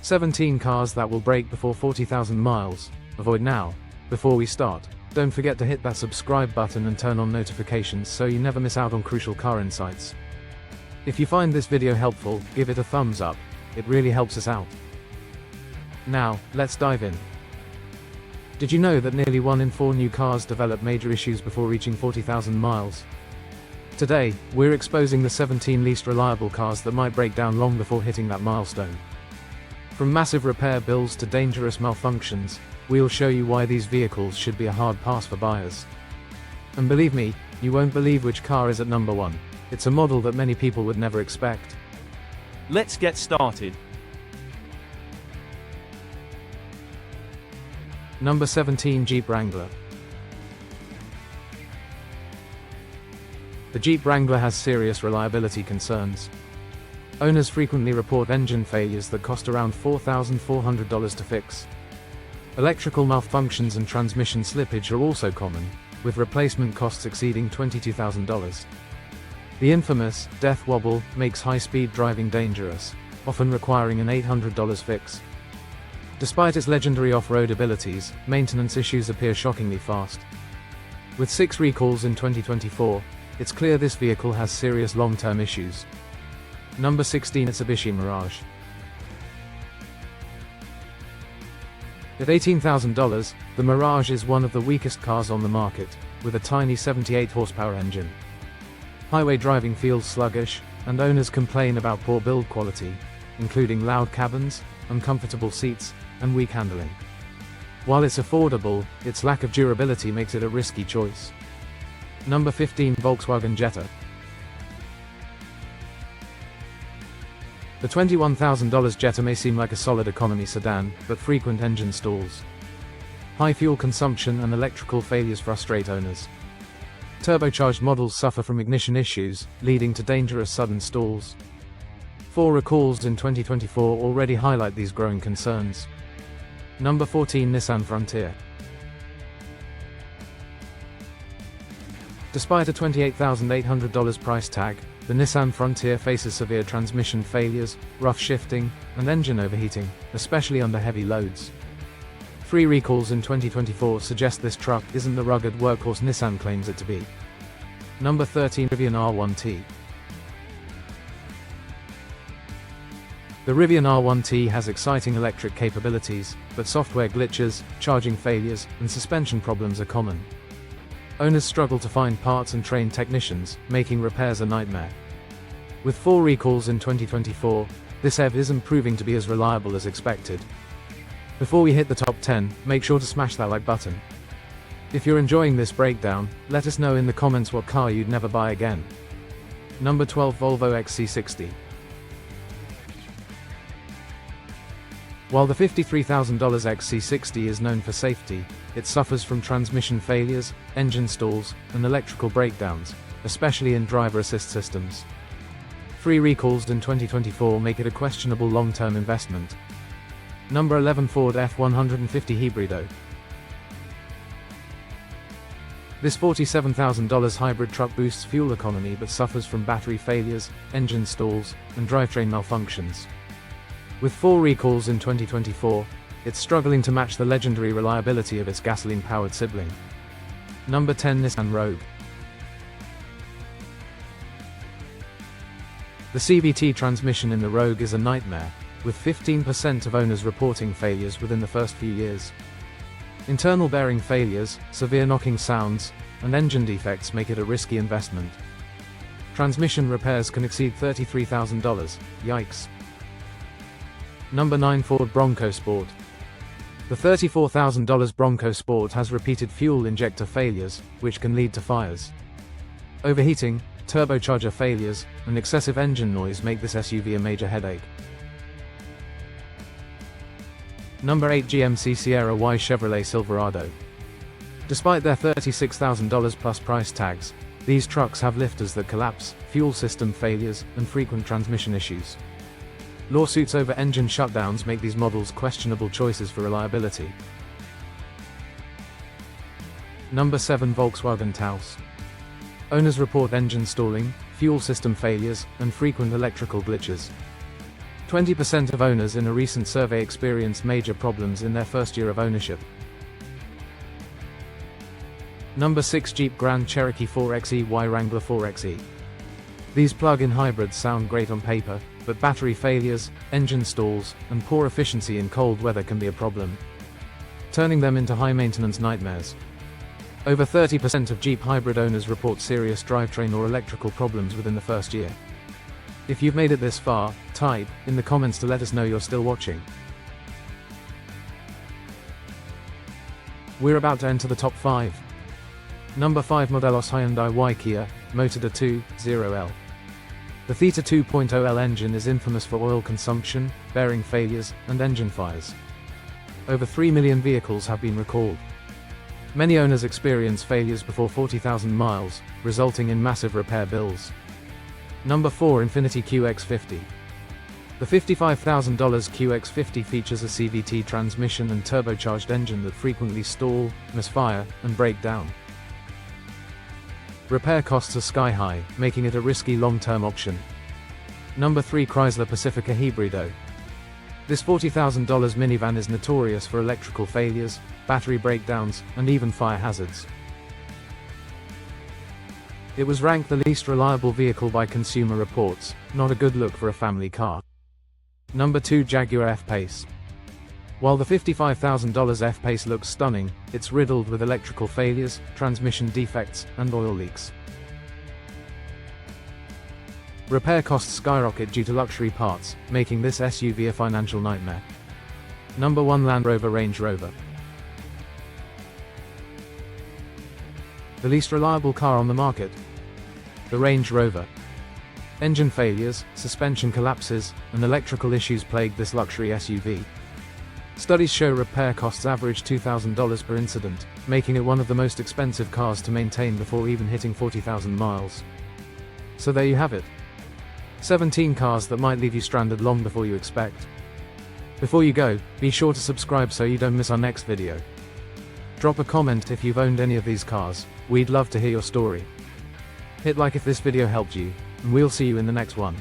17 cars that will break before 40,000 miles. Avoid now. Before we start, don't forget to hit that subscribe button and turn on notifications so you never miss out on crucial car insights. If you find this video helpful, give it a thumbs up. It really helps us out. Now, let's dive in. Did you know that nearly 1 in 4 new cars develop major issues before reaching 40,000 miles? Today, we're exposing the 17 least reliable cars that might break down long before hitting that milestone. From massive repair bills to dangerous malfunctions, we'll show you why these vehicles should be a hard pass for buyers. And believe me, you won't believe which car is at number 1. It's a model that many people would never expect. Let's get started. Number 17, Jeep Wrangler. The Jeep Wrangler has serious reliability concerns. Owners frequently report engine failures that cost around $4,400 to fix. Electrical malfunctions and transmission slippage are also common, with replacement costs exceeding $22,000. The infamous death wobble makes high-speed driving dangerous, often requiring an $800 fix. Despite its legendary off-road abilities, maintenance issues appear shockingly fast. With 6 recalls in 2024, it's clear this vehicle has serious long-term issues. Number 16, Mitsubishi Mirage. At $18,000, the Mirage is one of the weakest cars on the market, with a tiny 78 horsepower engine. Highway driving feels sluggish, and owners complain about poor build quality, including loud cabins, uncomfortable seats, and weak handling. While it's affordable, its lack of durability makes it a risky choice. Number 15, Volkswagen Jetta. The $21,000 Jetta may seem like a solid economy sedan, but frequent engine stalls. High fuel consumption and electrical failures frustrate owners. Turbocharged models suffer from ignition issues, leading to dangerous sudden stalls. 4 recalls in 2024 already highlight these growing concerns. Number 14, Nissan Frontier. Despite a $28,800 price tag, the Nissan Frontier faces severe transmission failures, rough shifting, and engine overheating, especially under heavy loads. 3 recalls in 2024 suggest this truck isn't the rugged workhorse Nissan claims it to be. Number 13, Rivian R1T. The Rivian R1T has exciting electric capabilities, but software glitches, charging failures, and suspension problems are common. Owners struggle to find parts and train technicians, making repairs a nightmare. With 4 recalls in 2024, this EV isn't proving to be as reliable as expected. Before we hit the top 10, make sure to smash that like button. If you're enjoying this breakdown, let us know in the comments what car you'd never buy again. Number 12, Volvo XC60. While the $53,000 XC60 is known for safety, it suffers from transmission failures, engine stalls, and electrical breakdowns, especially in driver assist systems. 3 recalls in 2024 make it a questionable long-term investment. Number 11, Ford F-150 Hybrido. This $47,000 hybrid truck boosts fuel economy but suffers from battery failures, engine stalls, and drivetrain malfunctions. With 4 recalls in 2024, it's struggling to match the legendary reliability of its gasoline-powered sibling. Number 10, Nissan Rogue. The CVT transmission in the Rogue is a nightmare, with 15% of owners reporting failures within the first few years. Internal bearing failures, severe knocking sounds, and engine defects make it a risky investment. Transmission repairs can exceed $33,000, yikes. Number 9, Ford Bronco Sport. The $34,000 Bronco Sport has repeated fuel injector failures, which can lead to fires. Overheating, turbocharger failures, and excessive engine noise make this SUV a major headache. Number 8, GMC Sierra Y Chevrolet Silverado. Despite their $36,000 plus price tags, these trucks have lifters that collapse, fuel system failures, and frequent transmission issues. Lawsuits over engine shutdowns make these models questionable choices for reliability. Number 7, Volkswagen Taos. Owners report engine stalling, fuel system failures, and frequent electrical glitches. 20% of owners in a recent survey experienced major problems in their first year of ownership. Number 6, Jeep Grand Cherokee 4xe Y Wrangler 4xe. These plug-in hybrids sound great on paper, but battery failures, engine stalls, and poor efficiency in cold weather can be a problem, turning them into high-maintenance nightmares. Over 30% of Jeep hybrid owners report serious drivetrain or electrical problems within the first year. If you've made it this far, type in the comments to let us know you're still watching. We're about to enter the top 5. Number 5, Modelos Hyundai Y Kia Motor 2.0L. The Theta 2.0L engine is infamous for oil consumption, bearing failures, and engine fires. Over 3 million vehicles have been recalled. Many owners experience failures before 40,000 miles, resulting in massive repair bills. Number 4, Infiniti QX50. The $55,000 QX50 features a CVT transmission and turbocharged engine that frequently stall, misfire, and break down. Repair costs are sky high, making it a risky long-term option. Number 3, Chrysler Pacifica Hybrido. This $40,000 minivan is notorious for electrical failures, battery breakdowns, and even fire hazards. It was ranked the least reliable vehicle by Consumer Reports, not a good look for a family car. Number 2, Jaguar F-Pace. While the $55,000 F-Pace looks stunning, it's riddled with electrical failures, transmission defects, and oil leaks. Repair costs skyrocket due to luxury parts, making this SUV a financial nightmare. Number 1, Land Rover Range Rover. The least reliable car on the market. The Range Rover. Engine failures, suspension collapses, and electrical issues plague this luxury SUV. Studies show repair costs average $2,000 per incident, making it one of the most expensive cars to maintain before even hitting 40,000 miles. So there you have it. 17 cars that might leave you stranded long before you expect. Before you go, be sure to subscribe so you don't miss our next video. Drop a comment if you've owned any of these cars, we'd love to hear your story. Hit like if this video helped you, and we'll see you in the next one.